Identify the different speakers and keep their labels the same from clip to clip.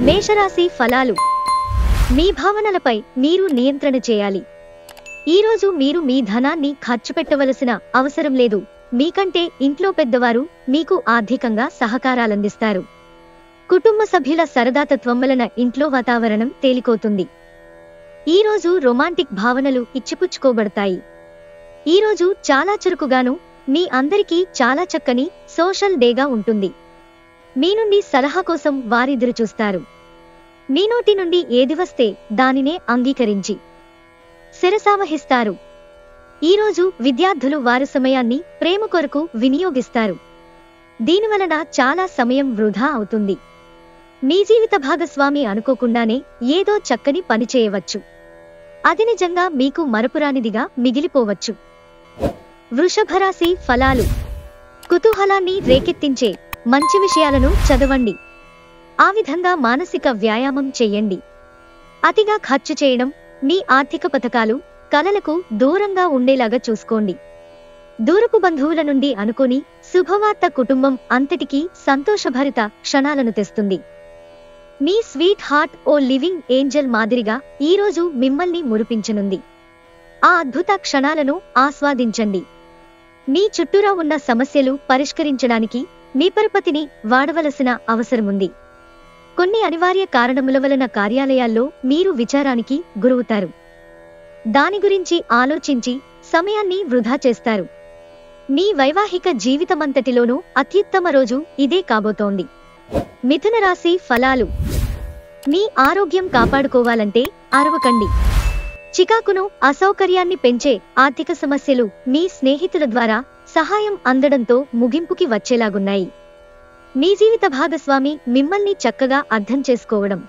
Speaker 1: మేషరాశి ఫలాలు. మీ భావనలపై మీరు నియంత్రణ చేయాలి. ఈరోజు మీరు మీ ధనాన్ని ఖర్చు పెట్టవలసిన అవసరం లేదు. మీకంటే ఇంట్లో పెద్దవారు మీకు ఆర్థికంగా సహకారాలందిస్తారు. కుటుంబ సభ్యుల సరదాతత్వం వలన ఇంట్లో వాతావరణం తేలికవుతుంది. ఈరోజు రొమాంటిక్ భావనలు ఇచ్చిపుచ్చుకోబడతాయి. ఈరోజు చాలా చురుకుగాను, మీ అందరికీ చాలా చక్కని సోషల్ డేగా ఉంటుంది. మీ నుండి సలహా కోసం వారెదురు చూస్తారు. మీ నోటి నుండి ఏది వస్తే దానినే అంగీకరించి శిరసావహిస్తారు. ఈరోజు విద్యార్థులు వారి సమయాన్ని ప్రేమ కొరకు వినియోగిస్తారు. దీనివలన చాలా సమయం వృధా అవుతుంది. మీ జీవిత భాగస్వామి అనుకోకుండానే ఏదో చక్కని పని చేయవచ్చు. అది నిజంగా మీకు మరపురానిదిగా మిగిలిపోవచ్చు. వృషభరాశి ఫలాలు. కుతూహలాన్ని రేకెత్తించే మంచి విషయాలను చదవండి. ఆ విధంగా మానసిక వ్యాయామం చెయ్యండి. అతిగా ఖర్చు చేయడం, మీ ఆర్థిక పథకాలు, కలలకు దూరంగా ఉండేలాగా చూసుకోండి. దూరపు బంధువుల నుండి అనుకోని శుభవార్త కుటుంబం అంతటికీ సంతోషభరిత క్షణాలను తెస్తుంది. మీ స్వీట్ హార్ట్ ఓ లివింగ్ ఏంజల్ మాదిరిగా ఈరోజు మిమ్మల్ని మురిపించనుంది. ఆ అద్భుత క్షణాలను ఆస్వాదించండి. మీ చుట్టూరా ఉన్న సమస్యలు పరిష్కరించడానికి మీ పరపతిని వాడవలసిన అవసరముంది. కొన్ని అనివార్య కారణముల వలన కార్యాలయాల్లో మీరు విచారానికి గురవుతారు. దాని గురించి ఆలోచించి సమయాన్ని వృధా చేస్తారు. మీ వైవాహిక జీవితమంతటిలోనూ అత్యుత్తమ రోజు ఇదే కాబోతోంది. మిథున రాశి ఫలాలు. మీ ఆరోగ్యం కాపాడుకోవాలంటే అరవకండి. చికాకును, అసౌకర్యాన్ని పెంచే ఆర్థిక సమస్యలు మీ స్నేహితుల ద్వారా సహాయం అందడంతో ముగింపుకి వచ్చేలాగున్నాయి. మీ జీవిత భాగస్వామి మిమ్మల్ని చక్కగా అర్థం చేసుకోవడం,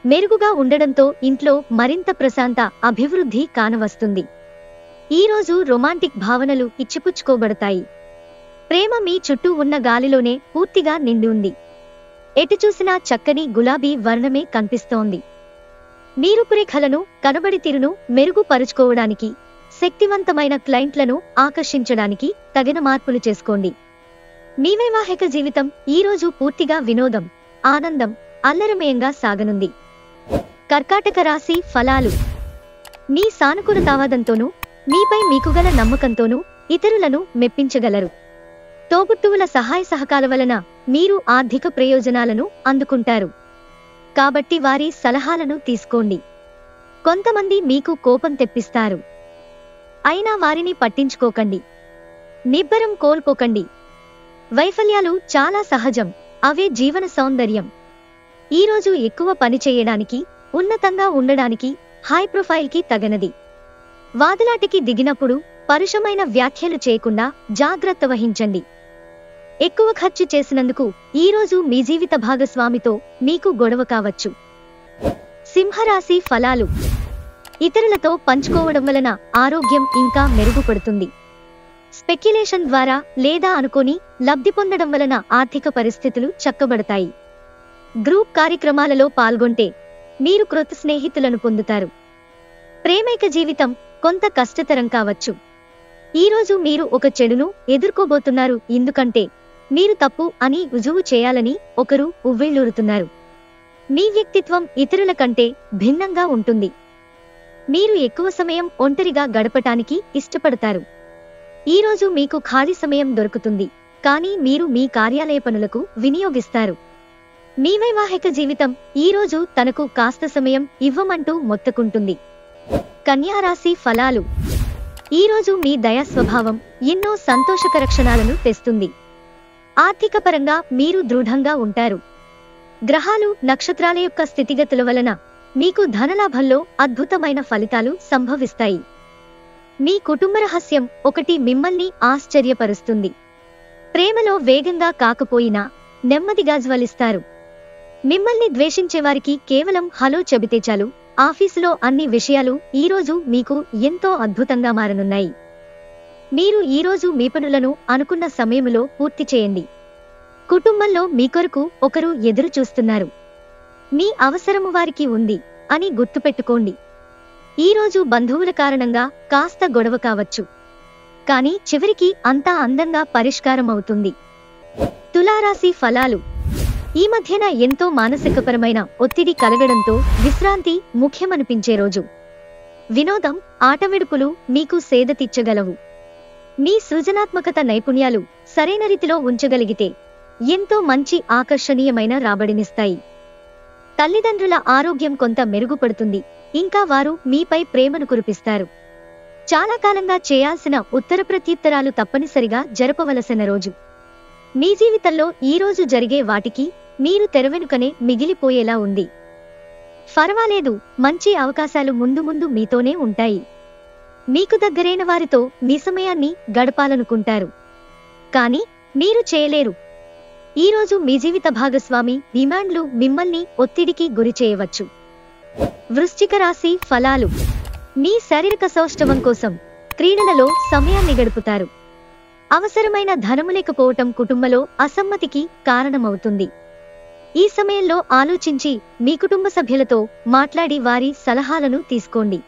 Speaker 1: మెరుగుగా ఉండడంతో ఇంట్లో మరింత ప్రశాంత అభివృద్ధి కానవస్తుంది. ఈరోజు రొమాంటిక్ భావనలు ఇచ్చిపుచ్చుకోబడతాయి. ప్రేమ మీ చుట్టూ ఉన్న గాలిలోనే పూర్తిగా నిండి ఉంది. ఎటు చూసినా చక్కని గులాబీ వర్ణమే కనిపిస్తోంది. మీ రూపురేఖలను, కనబడి తీరును మెరుగుపరుచుకోవడానికి, శక్తివంతమైన క్లయింట్లను ఆకర్షించడానికి తగిన మార్పులు చేసుకోండి. మీ వైవాహిక జీవితం ఈరోజు పూర్తిగా వినోదం, ఆనందం, అల్లరమయంగా సాగనుంది. కర్కాటక రాశి ఫలాలు. మీ సానుకూలతావాదంతోనూ, మీపై మీకుగల నమ్మకంతోనూ ఇతరులను మెప్పించగలరు. తోబుట్టువుల సహాయ సహకారాల వలన మీరు ఆర్థిక ప్రయోజనాలను అందుకుంటారు. కాబట్టి వారి సలహాలను తీసుకోండి. కొంతమంది మీకు కోపం తెప్పిస్తారు. అయినా వారిని పట్టించుకోకండి. నిబ్బరం కోల్పోకండి. వైఫల్యాలు చాలా సహజం, అవే జీవన సౌందర్యం. ఈరోజు ఎక్కువ పని చేయడానికి, ఉన్నతంగా ఉండడానికి, హై ప్రొఫైల్కి తగనది. వాదులాటికి దిగినప్పుడు పరుషమైన వ్యాఖ్యలు చేయకుండా జాగ్రత్త వహించండి. ఎక్కువ ఖర్చు చేసినందుకు ఈరోజు మీ జీవిత భాగస్వామితో మీకు గొడవ కావచ్చు. సింహరాశి ఫలాలు. ఇతరులతో పంచుకోవడం వలన ఆరోగ్యం ఇంకా మెరుగుపడుతుంది. స్పెక్యులేషన్ ద్వారా లేదా అనుకోని లబ్ధి పొందడం వలన ఆర్థిక పరిస్థితులు చక్కబడతాయి. గ్రూప్ కార్యక్రమాలలో పాల్గొంటే మీరు క్రొత్త స్నేహితులను పొందుతారు. ప్రేమైక జీవితం కొంత కష్టతరం కావచ్చు. ఈరోజు మీరు ఒక చెడును ఎదుర్కోబోతున్నారు, ఎందుకంటే మీరు తప్పు అని రుజువు చేయాలని ఒకరు ఉవ్విళ్ళూరుతున్నారు. మీ వ్యక్తిత్వం ఇతరుల కంటే భిన్నంగా ఉంటుంది. మీరు ఎక్కువ సమయం ఒంటరిగా గడపటానికి ఇష్టపడతారు. ఈరోజు మీకు ఖాళీ సమయం దొరుకుతుంది, కానీ మీరు మీ కార్యాలయ పనులకు వినియోగిస్తారు. మీ వైవాహిక జీవితం ఈరోజు తనకు కాస్త సమయం ఇవ్వమంటూ మొత్తుకుంటుంది. కన్యా రాశి ఫలాలు. ఈరోజు మీ దయా స్వభావం ఎన్నో సంతోషకర క్షణాలను తెస్తుంది. ఆర్థిక పరంగా మీరు దృఢంగా ఉంటారు. గ్రహాలు, నక్షత్రాల యొక్క స్థితిగతుల వలన మీకు ధనలాభంలో అద్భుతమైన ఫలితాలు సంభవిస్తాయి. మీ కుటుంబ రహస్యం ఒకటి మిమ్మల్ని ఆశ్చర్యపరుస్తుంది. ప్రేమలో వేగంగా కాకపోయినా నెమ్మదిగా జ్వలిస్తారు. మిమ్మల్ని ద్వేషించేవారికి కేవలం హలో చెబితే చాలు. ఆఫీసులో అన్ని విషయాలు ఈరోజు మీకు ఎంతో అద్భుతంగా మారనున్నాయి. మీరు ఈరోజు మీ పనులను అనుకున్న సమయంలో పూర్తి చేయండి. కుటుంబంలో మీ కొరకు ఒకరు ఎదురు చూస్తున్నారు. మీ అవసరము వారికి ఉంది అని గుర్తుపెట్టుకోండి. ఈరోజు బంధువుల కారణంగా కాస్త గొడవ కావచ్చు, కానీ చివరికి అంతా అందంగా పరిష్కారం అవుతుంది. తులారాశి ఫలాలు. ఈ మధ్యన ఎంతో మానసికపరమైన ఒత్తిడి కలగడంతో విశ్రాంతి ముఖ్యమనిపించే రోజు. వినోదం, ఆటవిడుపులు మీకు సేద తీర్చగలవు. మీ సృజనాత్మకత నైపుణ్యాలు సరైన రీతిలో ఉంచగలిగితే ఎంతో మంచి ఆకర్షణీయమైన రాబడినిస్తాయి. తల్లిదండ్రుల ఆరోగ్యం కొంత మెరుగుపడుతుంది. ఇంకా వారు మీపై ప్రేమను కురిపిస్తారు. చాలా కాలంగా చేయాల్సిన ఉత్తర ప్రత్యుత్తరాలు తప్పనిసరిగా జరపవలసిన రోజు. మీ జీవితంలో ఈ రోజు జరిగే వాటికి మీరు తెరవెనుకనే మిగిలిపోయేలా ఉంది. పర్వాలేదు, మంచి అవకాశాలు ముందు ముందు మీతోనే ఉంటాయి. మీకు దగ్గరైన వారితో మీ సమయాన్ని గడపాలనుకుంటారు, కానీ మీరు చేయలేరు. ఈరోజు మీ జీవిత భాగస్వామి డిమాండ్లు మిమ్మల్ని ఒత్తిడికి గురి చేయవచ్చు. వృశ్చిక రాశి ఫలాలు. మీ శారీరక సౌష్ఠవం కోసం క్రీడలలో సమయాన్ని గడుపుతారు. అవసరమైన ధనము లేకపోవటం కుటుంబంలో అసమ్మతికి కారణమవుతుంది. ఈ సమయంలో ఆలోచించి మీ కుటుంబ సభ్యులతో మాట్లాడి వారి సలహాలను తీసుకోండి.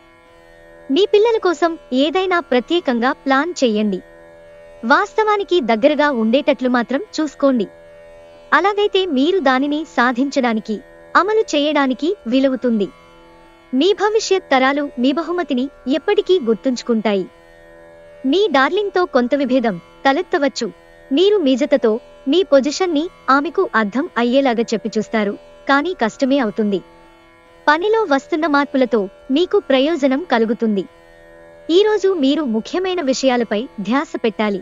Speaker 1: మీ పిల్లల కోసం ఏదైనా ప్రత్యేకంగా ప్లాన్ చెయ్యండి. వాస్తవానికి దగ్గరగా ఉండేటట్లు మాత్రం చూసుకోండి. అలాగైతే మీరు దానిని సాధించడానికి, అమలు చేయడానికి వీలవుతుంది. మీ భవిష్యత్ తరాలు మీ బహుమతిని ఎప్పటికీ గుర్తుంచుకుంటాయి. మీ డార్లింగ్తో కొంత విభేదం తలెత్తవచ్చు. మీరు మీ జతతో మీ పొజిషన్ని ఆమెకు అర్థం అయ్యేలాగా చెప్పి చూస్తారు, కానీ కష్టమే అవుతుంది. పనిలో వస్తున్న మార్పులతో మీకు ప్రయోజనం కలుగుతుంది. ఈరోజు మీరు ముఖ్యమైన విషయాలపై ధ్యాస పెట్టాలి.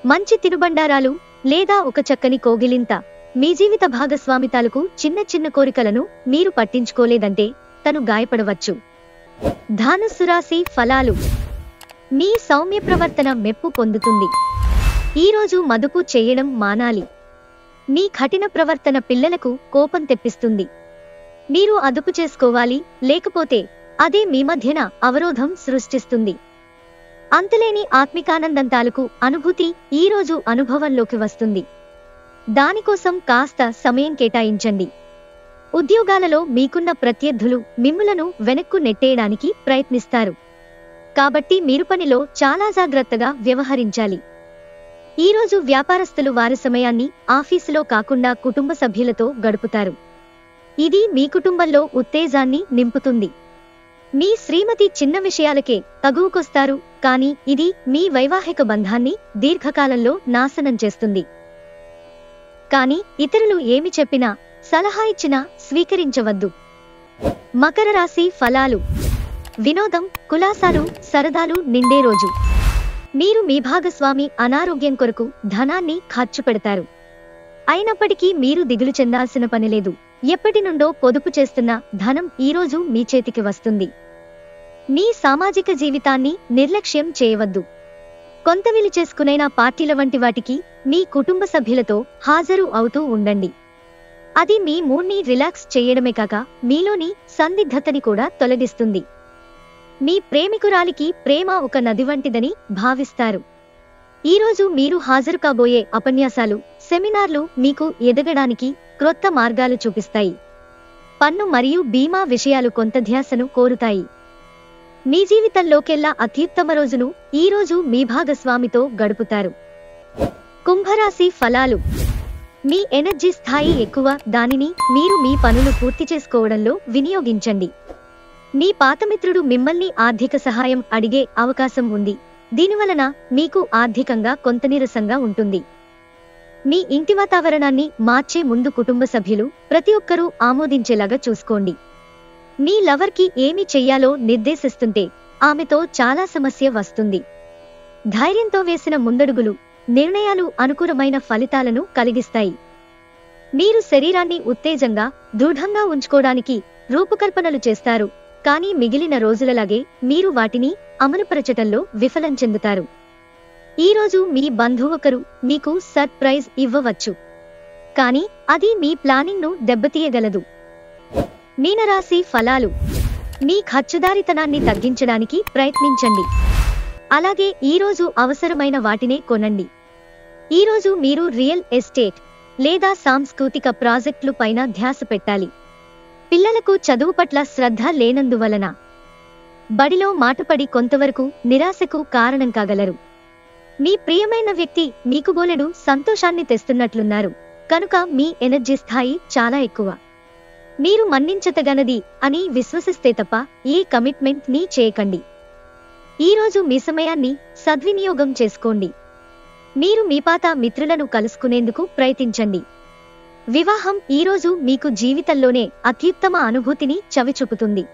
Speaker 1: మంచి తినుబండారాలు లేదా ఒక చక్కని కోగిలింత. మీ జీవిత భాగస్వామి తాలూకు చిన్న చిన్న కోరికలను మీరు పట్టించుకోలేదంటే తను గాయపడవచ్చు. ధనుస్సు రాశి ఫలాలు. మీ సౌమ్య ప్రవర్తన మెప్పు పొందుతుంది. ఈరోజు మదుపు చేయడం మానాలి. మీ కఠిన ప్రవర్తన పిల్లలకు కోపం తెప్పిస్తుంది. మీరు అదుపు చేసుకోవాలి, లేకపోతే అదే మీ మధ్యన అవరోధం సృష్టిస్తుంది. అంతులేని ఆత్మికానందం తాలూకు అనుభూతి ఈరోజు అనుభవంలోకి వస్తుంది. దానికోసం కాస్త సమయం కేటాయించండి. ఉద్యోగాలలో మీకున్న ప్రత్యర్థులు మిమ్ములను వెనక్కు నెట్టేయడానికి ప్రయత్నిస్తారు. కాబట్టి మీరు పనిలో చాలా జాగ్రత్తగా వ్యవహరించాలి. ఈరోజు వ్యాపారస్తులు వారి సమయాన్ని ఆఫీసులో కాకుండా కుటుంబ సభ్యులతో గడుపుతారు. ఇది మీ కుటుంబంలో ఉత్తేజాన్ని నింపుతుంది. మీ శ్రీమతి చిన్న విషయాలకే తగువుకొస్తారు, కానీ ఇది మీ వైవాహిక బంధాన్ని దీర్ఘకాలంలో నాశనం చేస్తుంది. కానీ ఇతరులు ఏమి చెప్పినా, సలహా ఇచ్చినా స్వీకరించవద్దు. మకర రాశి ఫలాలు. వినోదం, కులాసాలు, సరదాలు నిండే రోజు. మీరు మీ భాగస్వామి అనారోగ్యం కొరకు ధనాన్ని ఖర్చు పెడతారు. అయినప్పటికీ మీరు దిగులు చెందాల్సిన పనిలేదు. ఎప్పటి నుండో పొదుపు చేస్తున్న ధనం ఈరోజు మీ చేతికి వస్తుంది. మీ సామాజిక జీవితాన్ని నిర్లక్ష్యం చేయవద్దు. కొంత వీలు చేసుకునైనా పార్టీల వంటి వాటికి మీ కుటుంబ సభ్యులతో హాజరు అవుతూ ఉండండి. అది మీ మూడ్ని రిలాక్స్ చేయడమే కాక మీలోని సందిగ్ధతని కూడా తొలగిస్తుంది. మీ ప్రేమికురాలికి ప్రేమ ఒక నది వంటిదని భావిస్తారు. ఈరోజు మీరు హాజరు కాబోయే ఉపన్యాసాలు, సెమినార్లు మీకు ఎదగడానికి క్రొత్త మార్గాలు చూపిస్తాయి. పన్ను మరియు బీమా విషయాలు కొంత ధ్యాసను కోరుతాయి. మీ జీవితంలోకెల్లా అత్యుత్తమ రోజును ఈరోజు మీ భాగస్వామితో గడుపుతారు. కుంభరాశి ఫలాలు. మీ ఎనర్జీ స్థాయి ఎక్కువ. దానిని మీరు మీ పనులు పూర్తి చేసుకోవడంలో వినియోగించండి. మీ పాతమిత్రుడు మిమ్మల్ని ఆర్థిక సహాయం అడిగే అవకాశం ఉంది. దీనివలన మీకు ఆర్థికంగా కొంత నీరసంగా ఉంటుంది. మీ ఇంటి వాతావరణాన్ని మార్చే ముందు కుటుంబ సభ్యులు ప్రతి ఒక్కరూ ఆమోదించేలాగా చూసుకోండి. మీ లవర్కి ఏమి చెయ్యాలో నిర్దేశిస్తుంటే ఆమెతో చాలా సమస్య వస్తుంది. ధైర్యంతో వేసిన ముందడుగులు, నిర్ణయాలు అనుకూలమైన ఫలితాలను కలిగిస్తాయి. మీరు శరీరాన్ని ఉత్తేజంగా, దృఢంగా ఉంచుకోవడానికి రూపకల్పనలు చేస్తారు, కానీ మిగిలిన రోజులలాగే మీరు వాటిని అమలుపరచటంలో విఫలం చెందుతారు. ఈరోజు మీ బంధువొకరు మీకు సర్ప్రైజ్ ఇవ్వవచ్చు, కానీ అది మీ ప్లానింగ్ను దెబ్బతీయగలదు. మీనరాశి ఫలాలు. మీ ఖర్చుదారితనాన్ని తగ్గించడానికి ప్రయత్నించండి. అలాగే ఈరోజు అవసరమైన వాటినే కొనండి. ఈరోజు మీరు రియల్ ఎస్టేట్ లేదా సాంస్కృతిక ప్రాజెక్టులు పైన ధ్యాస పెట్టాలి. పిల్లలకు చదువు పట్ల శ్రద్ధ లేనందువలన బడిలో మాటపడి కొంతవరకు నిరాశకు కారణం కాగలరు. మీ ప్రియమైన వ్యక్తి మీకు బోలెడు సంతోషాన్ని తెస్తున్నట్లున్నారు, కనుక మీ ఎనర్జీ స్థాయి చాలా ఎక్కువ. మీరు మన్నించతగనది అని విశ్వసిస్తే తప్ప ఏ కమిట్మెంట్ ని చేయకండి. ఈరోజు మీ సమయాన్ని సద్వినియోగం చేసుకోండి. మీరు మీ పాత మిత్రులను కలుసుకునేందుకు ప్రయత్నించండి. వివాహం ఈరోజు మీకు జీవితంలోనే అత్యుత్తమ అనుభూతిని చవిచూపుతుంది.